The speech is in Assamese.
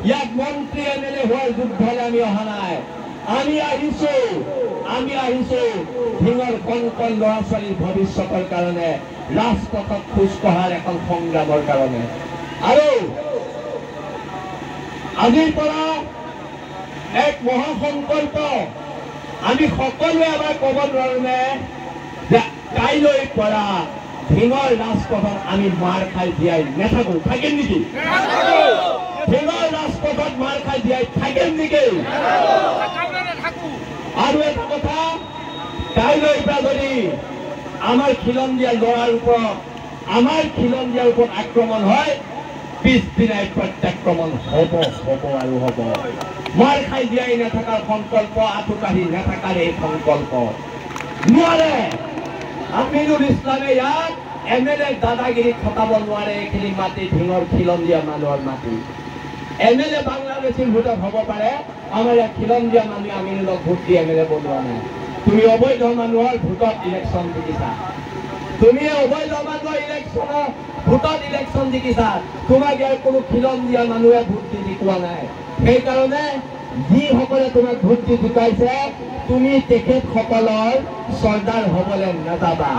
ইয়াত মন্ত্ৰী এমএলএ হোৱাৰ যুদ্ধলৈ আমি অহা নাই। আমি আহিছো ধিঙৰ কণ কণ ল'ৰা ছোৱালীৰ ভৱিষ্যতৰ কাৰণে, ৰাজপথত খোজ কঢ়াৰ এখন সংগ্ৰামৰ কাৰণে। আৰু আজিৰ পৰা এক মহাসংকল্প আমি সকলোৱে এবাৰ ক'ব নোৱাৰোনে যে কাইলৈৰ পৰা ধিঙৰ ৰাজপথত আমি মাৰ খাই জীয়াই নাথাকো, থাকিম নেকি? ধিঙৰ ৰাজপথত মাৰ খাই জীয়াই থাকিম নেকি? আৰু এটা কথা, কাইলৈৰ পৰা যদি আমাৰ খিলঞ্জীয়া ল'ৰাৰ ওপৰত আক্ৰমণ হয়, পিছদিনাই প্ৰত্যাক্ৰমণ হ'ব আৰু হ'ব। মাৰ খাই জীয়াই নাথাকাৰ সংকল্প, আঁঠু কাঢ়ি নাথাকাৰ এই সংকল্প নোৱাৰে। আমিনুল ইছলামে ইয়াত এমএলএ দাদাগিৰি খটাব নোৱাৰে। এইখিনি মাটি ধিঙৰ খিলঞ্জীয়া মানুহৰ মাটি। এমএলএ বাংলাদেশীৰ ভোটত হ'ব পাৰে, আমাৰ ইয়াত খিলঞ্জীয়া মানুহে আমিনুলক ভোট দি এমএলএ বনোৱা নাই। তুমি অবৈধ মানুহৰ ভোটত ইলেকশ্যন জিকিছা, তুমি অবৈধ মানুহৰ ভোটত ইলেকশ্যন জিকিছা। তোমাক ইয়াৰ কোনো খিলঞ্জীয়া মানুহে ভোট দি জিকোৱা নাই। সেইকাৰণে যিসকলে তোমাক ভোট দি জিকাইছে, তুমি তেখেতসকলৰ চৰ্দাৰ হ'বলৈ নাযাবা।